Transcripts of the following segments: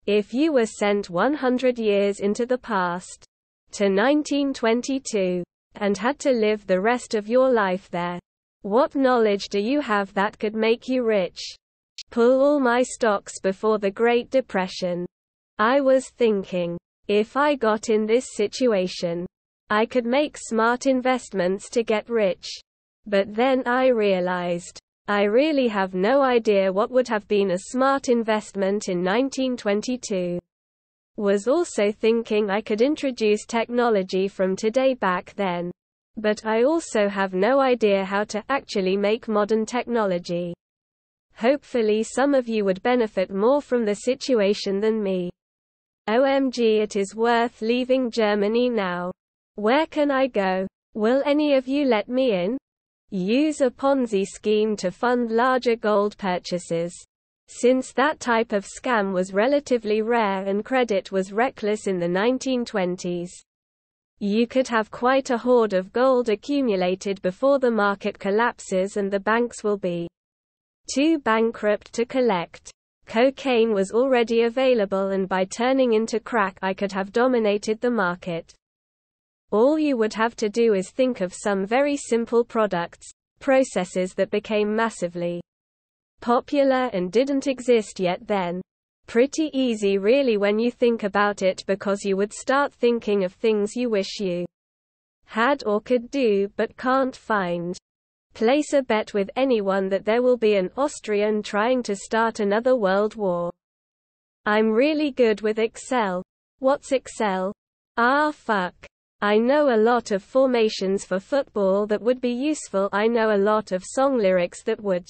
If you were sent 100 years into the past, to 1922, and had to live the rest of your life there, what knowledge do you have that could make you rich? Pull all my stocks before the Great Depression. I was thinking, if I got in this situation, I could make smart investments to get rich. But then I realized, I really have no idea what would have been a smart investment in 1922. Was also thinking I could introduce technology from today back then. But I also have no idea how to actually make modern technology. Hopefully some of you would benefit more from the situation than me. OMG, it is worth leaving Germany now. Where can I go? Will any of you let me in? Use a Ponzi scheme to fund larger gold purchases. Since that type of scam was relatively rare and credit was reckless in the 1920s. You could have quite a hoard of gold accumulated before the market collapses and the banks will be too bankrupt to collect. Cocaine was already available, and by turning into crack I could have dominated the market. All you would have to do is think of some very simple products, processes that became massively popular and didn't exist yet then. Pretty easy really when you think about it, because you would start thinking of things you wish you had or could do but can't find. Place a bet with anyone that there will be an Austrian trying to start another world war. I'm really good with Excel. What's Excel? Ah fuck. I know a lot of formations for football that would be useful. I know a lot of song lyrics that would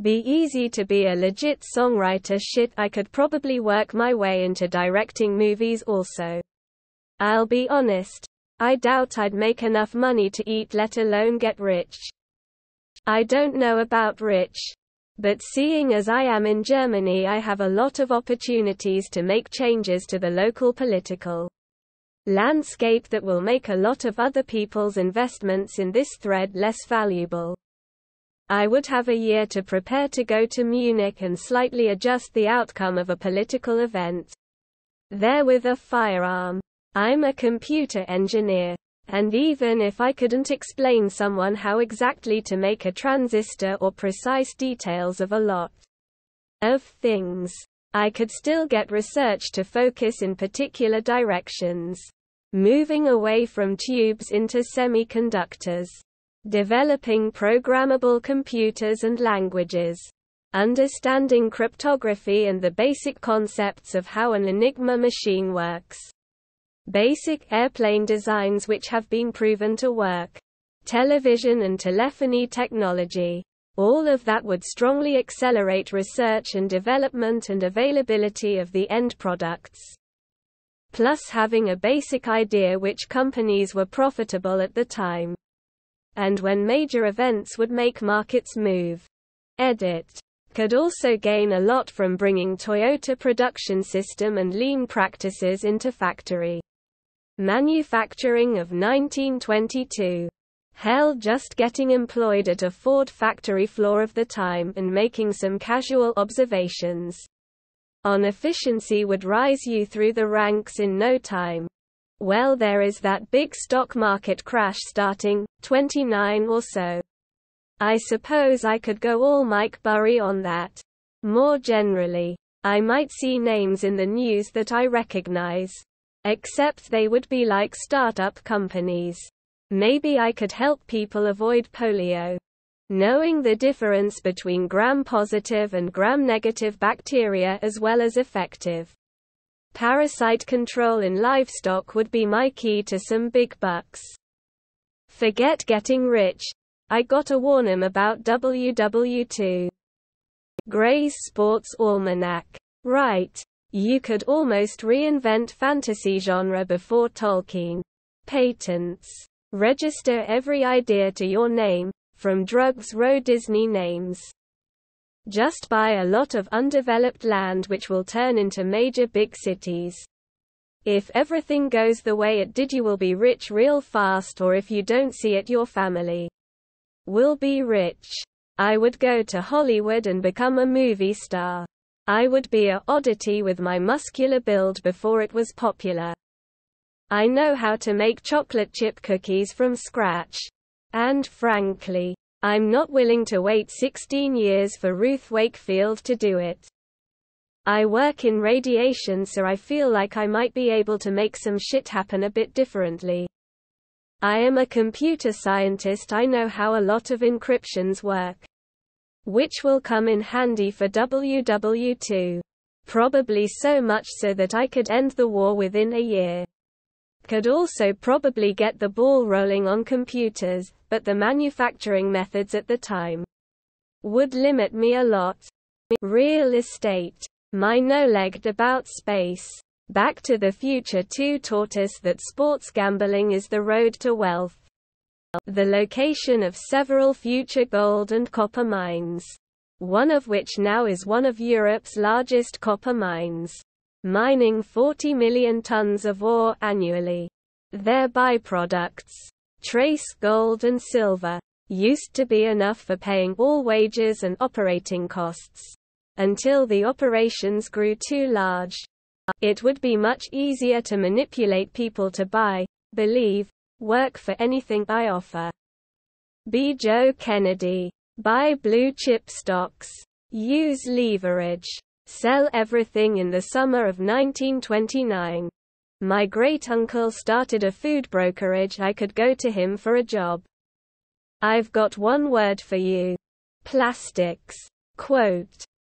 be easy to be a legit songwriter. Shit, I could probably work my way into directing movies also. I'll be honest, I doubt I'd make enough money to eat, let alone get rich. I don't know about rich, but seeing as I am in Germany, I have a lot of opportunities to make changes to the local political landscape that will make a lot of other people's investments in this thread less valuable. I would have a year to prepare to go to Munich and slightly adjust the outcome of a political event there with a firearm. I'm a computer engineer, and even if I couldn't explain someone how exactly to make a transistor or precise details of a lot of things, I could still get research to focus in particular directions, moving away from tubes into semiconductors, developing programmable computers and languages, understanding cryptography and the basic concepts of how an Enigma machine works, basic airplane designs which have been proven to work, television and telephony technology. All of that would strongly accelerate research and development and availability of the end products. Plus having a basic idea which companies were profitable at the time, and when major events would make markets move. Edit. Could also gain a lot from bringing Toyota production system and lean practices into factory manufacturing of 1922. Hell, just getting employed at a Ford factory floor of the time and making some casual observations on efficiency would rise you through the ranks in no time. Well, there is that big stock market crash starting, 29 or so. I suppose I could go all Mike Burry on that. More generally, I might see names in the news that I recognize. Except they would be like startup companies. Maybe I could help people avoid polio. Knowing the difference between gram-positive and gram-negative bacteria as well as effective parasite control in livestock would be my key to some big bucks. Forget getting rich. I gotta warn 'em about WW2. Gray's Sports Almanac. Right. You could almost reinvent fantasy genre before Tolkien. Patents. Register every idea to your name, from Drugs Row Disney names. Just buy a lot of undeveloped land which will turn into major big cities. If everything goes the way it did, you will be rich real fast, or if you don't see it, your family will be rich. I would go to Hollywood and become a movie star. I would be a oddity with my muscular build before it was popular. I know how to make chocolate chip cookies from scratch. And frankly, I'm not willing to wait 16 years for Ruth Wakefield to do it. I work in radiation, so I feel like I might be able to make some shit happen a bit differently. I am a computer scientist. I know how a lot of encryptions work. Which will come in handy for WW2. Probably so much so that I could end the war within a year. Could also probably get the ball rolling on computers, but the manufacturing methods at the time would limit me a lot. Real estate. My no-legged about space. Back to the Future 2 taught us that sports gambling is the road to wealth. The location of several future gold and copper mines, one of which now is one of Europe's largest copper mines, mining 40 million tons of ore annually. Their byproducts, trace gold and silver, used to be enough for paying all wages and operating costs. Until the operations grew too large. It would be much easier to manipulate people to buy, believe, work for anything I offer. Be Joe Kennedy. Buy blue chip stocks. Use leverage. Sell everything. In the summer of 1929. My great-uncle started a food brokerage. I could go to him for a job. I've got one word for you. Plastics. Quote.